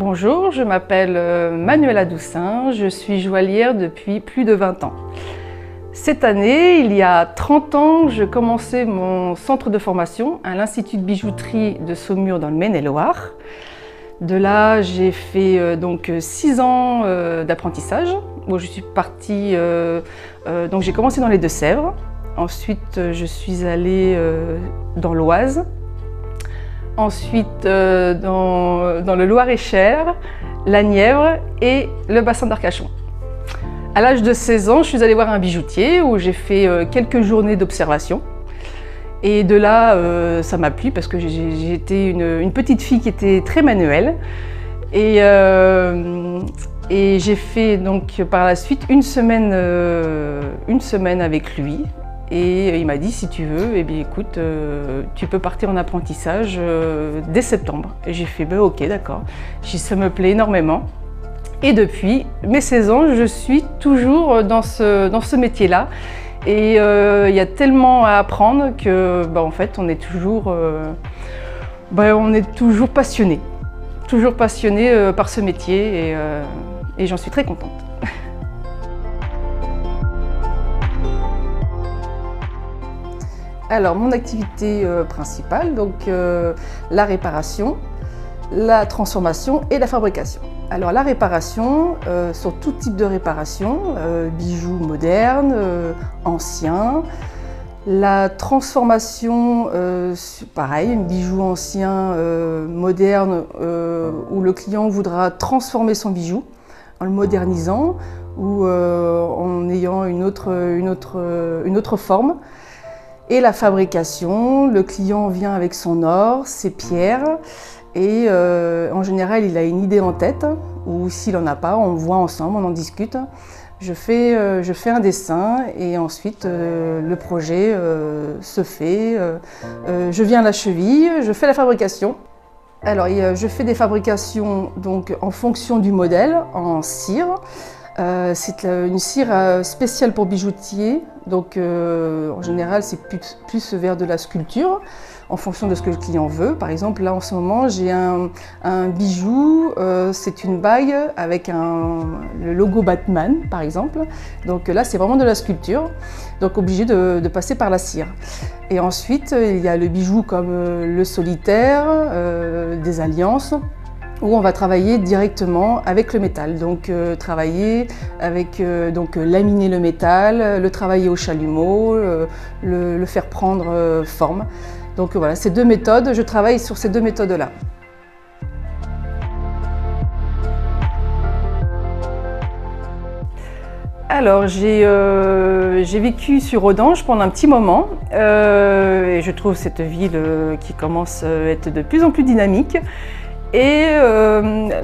Bonjour, je m'appelle Manuela Doussin, je suis joaillière depuis plus de 20 ans. Cette année, il y a 30 ans, je commençais mon centre de formation à l'Institut de bijouterie de Saumur dans le Maine-et-Loire. De là, j'ai fait donc 6 ans d'apprentissage. Où je suis partie, donc j'ai commencé dans les Deux-Sèvres. Ensuite, je suis allée dans l'Oise. Ensuite, dans le Loir-et-Cher, la Nièvre et le bassin d'Arcachon. À l'âge de 16 ans, je suis allée voir un bijoutier où j'ai fait quelques journées d'observation. Et de là, ça m'a plu parce que j'ai été une petite fille qui était très manuelle. Et j'ai fait donc par la suite une semaine avec lui. Et il m'a dit, si tu veux, eh bien, écoute, tu peux partir en apprentissage dès septembre. Et j'ai fait, ben, ok, d'accord. Ça me plaît énormément. Et depuis mes 16 ans, je suis toujours dans ce métier-là. Et il y a tellement à apprendre que, ben, en fait, on est toujours passionné. Toujours passionné par ce métier et j'en suis très contente. Alors, mon activité principale, donc la réparation, la transformation et la fabrication. Alors, la réparation, sur tout type de réparation, bijoux modernes, anciens. La transformation, pareil, un bijou ancien, moderne, où le client voudra transformer son bijou en le modernisant ou en ayant une autre forme. Et la fabrication, le client vient avec son or, ses pierres et en général il a une idée en tête ou s'il n'en a pas, on voit ensemble, on en discute. Je fais un dessin et ensuite le projet se fait. Je viens à la cheville, je fais la fabrication. Alors je fais des fabrications donc, en fonction du modèle, en cire. C'est une cire spéciale pour bijoutier, donc en général c'est plus vers de la sculpture, en fonction de ce que le client veut. Par exemple, là en ce moment j'ai un bijou, c'est une bague avec le logo Batman par exemple. Donc là c'est vraiment de la sculpture, donc obligé de passer par la cire. Et ensuite il y a le bijou comme le solitaire, des alliances, où on va travailler directement avec le métal. Donc travailler avec, laminer le métal, le travailler au chalumeau, le faire prendre forme. Donc voilà, ces deux méthodes, je travaille sur ces deux méthodes-là. Alors, j'ai vécu sur Audange pendant un petit moment et je trouve cette ville qui commence à être de plus en plus dynamique. Et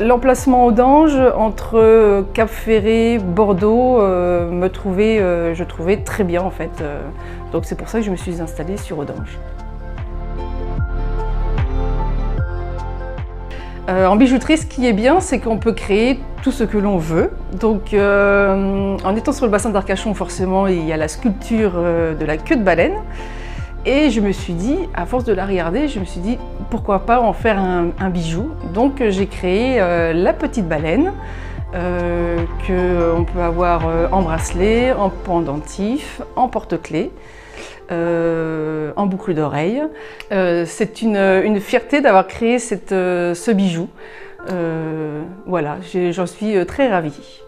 l'emplacement Audange entre Cap-Ferré, Bordeaux, je trouvais très bien en fait. Donc c'est pour ça que je me suis installée sur Audange. En bijouterie, ce qui est bien, c'est qu'on peut créer tout ce que l'on veut. Donc en étant sur le bassin d'Arcachon, forcément, il y a la sculpture de la queue de baleine. Et je me suis dit, à force de la regarder, je me suis dit pourquoi pas en faire un bijou. Donc j'ai créé la petite baleine qu'on peut avoir en bracelet, en pendentif, en porte-clés, en boucle d'oreille. C'est une fierté d'avoir créé ce bijou. Voilà, j'en suis très ravie.